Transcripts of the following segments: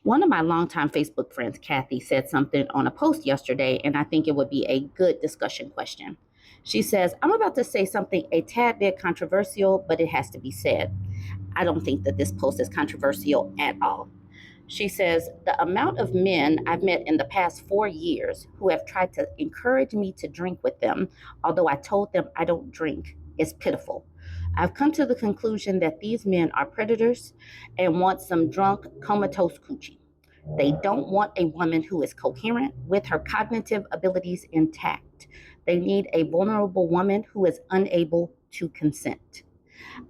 One of my longtime Facebook friends, Kathy, said something on a post yesterday, and I think it would be a good discussion question. She says, I'm about to say something a tad bit controversial, but it has to be said. I don't think that this post is controversial at all. She says, the amount of men I've met in the past 4 years who have tried to encourage me to drink with them, although I told them I don't drink, is pitiful. I've come to the conclusion that these men are predators and want some drunk, comatose coochie. They don't want a woman who is coherent with her cognitive abilities intact. They need a vulnerable woman who is unable to consent.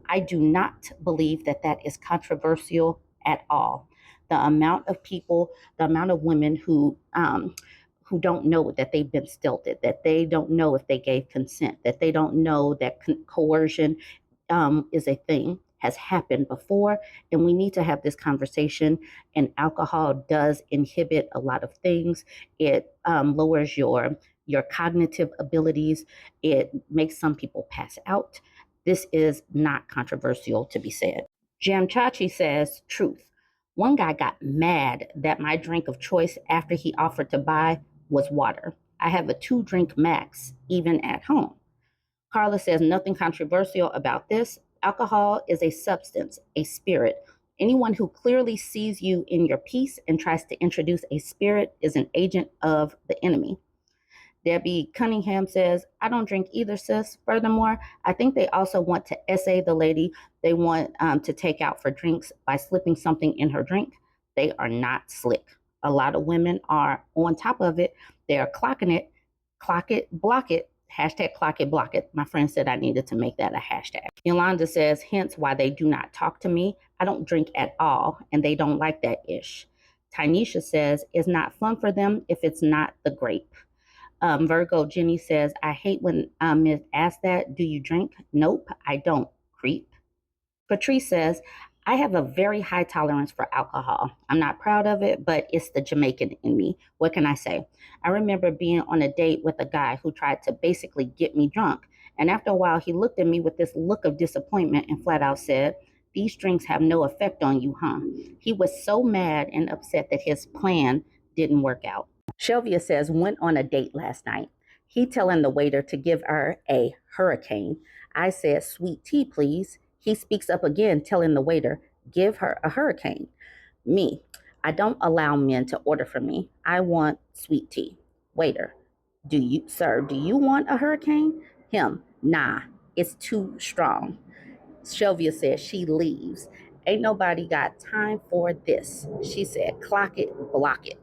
I do not believe that that is controversial at all. The amount of people, the amount of women who don't know that they've been stilted, that they don't know if they gave consent, that they don't know that coercion is a thing, has happened before, and we need to have this conversation. And alcohol does inhibit a lot of things. It lowers your cognitive abilities. It makes some people pass out. This is not controversial to be said. Jam Chachi says, truth. One guy got mad that my drink of choice after he offered to buy was water. I have a 2 drink max, even at home. Carla says, nothing controversial about this. Alcohol is a substance, a spirit. Anyone who clearly sees you in your peace and tries to introduce a spirit is an agent of the enemy. Debbie Cunningham says, I don't drink either, sis. Furthermore, I think they also want to essay the lady they want to take out for drinks by slipping something in her drink. They are not slick. A lot of women are on top of it. They are clocking it, clock it, block it, hashtag clock it, block it. My friend said I needed to make that a hashtag. Yolanda says, hence why they do not talk to me. I don't drink at all, and they don't like that ish. Tynesha says, it's not fun for them if it's not the grape. Virgo Jenny says, I hate when Ms. asks that. Do you drink? Nope, I don't. Creep. Patrice says, I have a very high tolerance for alcohol. I'm not proud of it, but it's the Jamaican in me. What can I say? I remember being on a date with a guy who tried to basically get me drunk. And after a while, he looked at me with this look of disappointment and flat out said, these drinks have no effect on you, huh? He was so mad and upset that his plan didn't work out. Shelvia says, went on a date last night. He telling the waiter to give her a hurricane. I said, sweet tea, please. He speaks up again, telling the waiter, give her a hurricane. Me, I don't allow men to order for me. I want sweet tea. Waiter, do you want a hurricane? Him, nah, it's too strong. Shelvia says she leaves. Ain't nobody got time for this. She said, clock it, block it.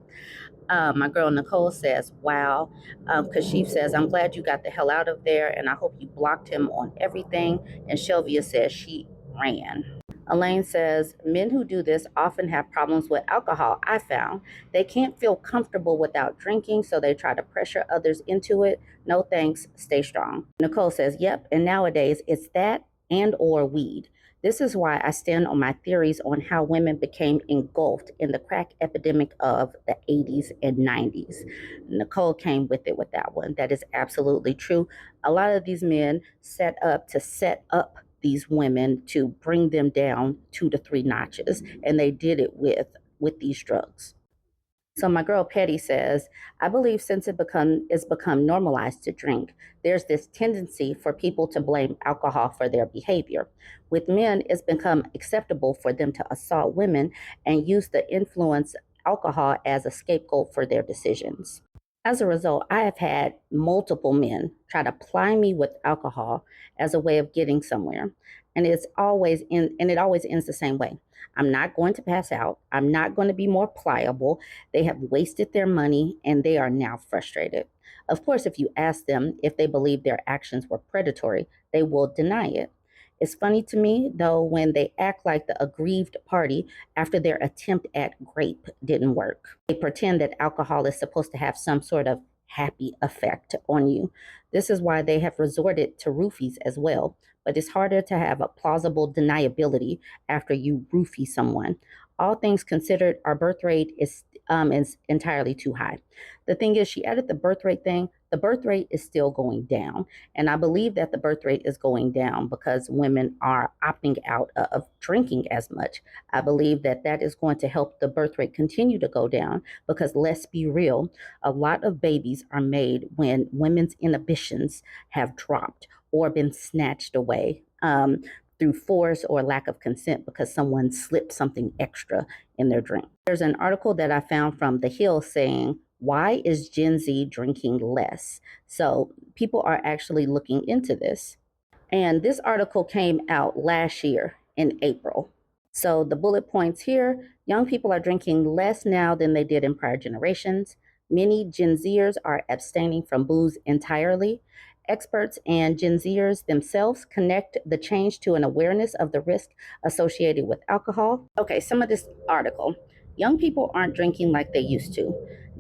My girl Nicole says, wow, because she says, I'm glad you got the hell out of there, and I hope you blocked him on everything. And Shelvia says she ran. Elaine says, men who do this often have problems with alcohol. I found they can't feel comfortable without drinking, so they try to pressure others into it. No thanks, stay strong. Nicole says, yep, and nowadays it's that and or weed. This is why I stand on my theories on how women became engulfed in the crack epidemic of the 80s and 90s. Nicole came with it with that one. That is absolutely true. A lot of these men set up these women to bring them down 2 to 3 notches, and they did it with these drugs. So my girl Petty says, I believe since it's become normalized to drink, there's this tendency for people to blame alcohol for their behavior. With men, it's become acceptable for them to assault women and use the influence alcohol as a scapegoat for their decisions. As a result, I have had multiple men try to ply me with alcohol as a way of getting somewhere. And it always ends the same way. I'm not going to pass out. I'm not going to be more pliable. They have wasted their money and they are now frustrated. Of course, if you ask them if they believe their actions were predatory, they will deny it. It's funny to me, though, when they act like the aggrieved party after their attempt at grape didn't work. They pretend that alcohol is supposed to have some sort of happy effect on you. This is why they have resorted to roofies as well. But it's harder to have a plausible deniability after you roofie someone. All things considered, our birth rate is entirely too high. The thing is, she added the birth rate thing. the birth rate is still going down. And I believe that the birth rate is going down because women are opting out of drinking as much. I believe that that is going to help the birth rate continue to go down because let's be real, a lot of babies are made when women's inhibitions have dropped or been snatched away. Through force or lack of consent because someone slipped something extra in their drink. There's an article that I found from The Hill saying, why is Gen Z drinking less? So people are actually looking into this. And this article came out last year in April. So the bullet points here, young people are drinking less now than they did in prior generations. Many Gen Zers are abstaining from booze entirely. Experts and Gen Zers themselves connect the change to an awareness of the risk associated with alcohol. Okay, some of this article. Young people aren't drinking like they used to.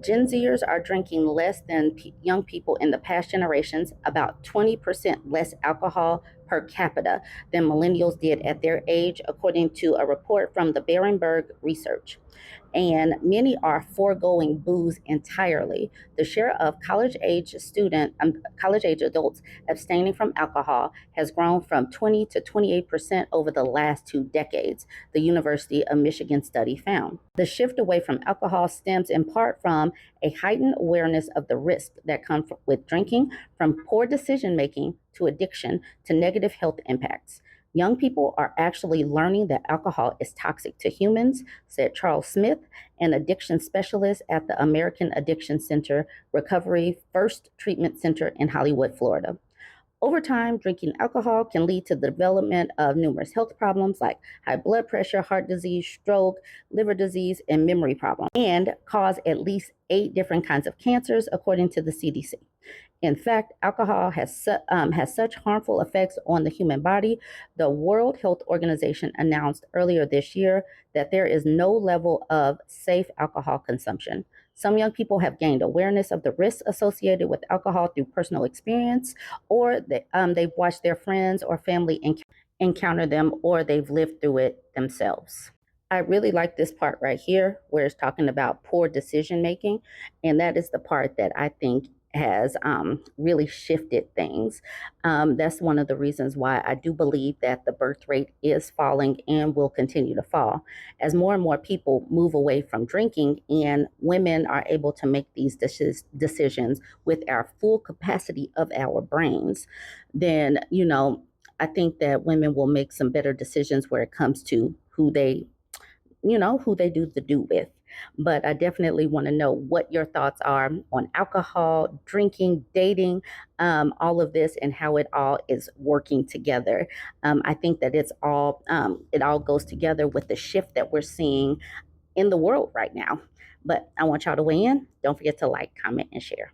Gen Zers are drinking less than young people in the past generations, about 20% less alcohol per capita than millennials did at their age, according to a report from the Berenberg Research. And many are foregoing booze entirely. The share of college age adults abstaining from alcohol has grown from 20 to 28% over the last 2 decades, the University of Michigan study found. The shift away from alcohol stems in part from a heightened awareness of the risks that come with drinking, from poor decision making to addiction to negative health impacts. Young people are actually learning that alcohol is toxic to humans, said Charles Smith, an addiction specialist at the American Addiction Center Recovery First Treatment Center in Hollywood, Florida. Over time, drinking alcohol can lead to the development of numerous health problems like high blood pressure, heart disease, stroke, liver disease, and memory problems, and cause at least 8 different kinds of cancers, according to the CDC. In fact, alcohol has such harmful effects on the human body. The World Health Organization announced earlier this year that there is no level of safe alcohol consumption. Some young people have gained awareness of the risks associated with alcohol through personal experience, or they've watched their friends or family encounter them, or they've lived through it themselves. I really like this part right here where it's talking about poor decision making. And that is the part that I think has really shifted things. That's one of the reasons why I do believe that the birth rate is falling and will continue to fall. As more and more people move away from drinking and women are able to make these decisions with our full capacity of our brains, then, I think that women will make some better decisions where it comes to who they do the do with. But I definitely want to know what your thoughts are on alcohol, drinking, dating, all of this, and how it all is working together. I think that it all goes together with the shift that we're seeing in the world right now. But I want y'all to weigh in. Don't forget to like, comment, and share.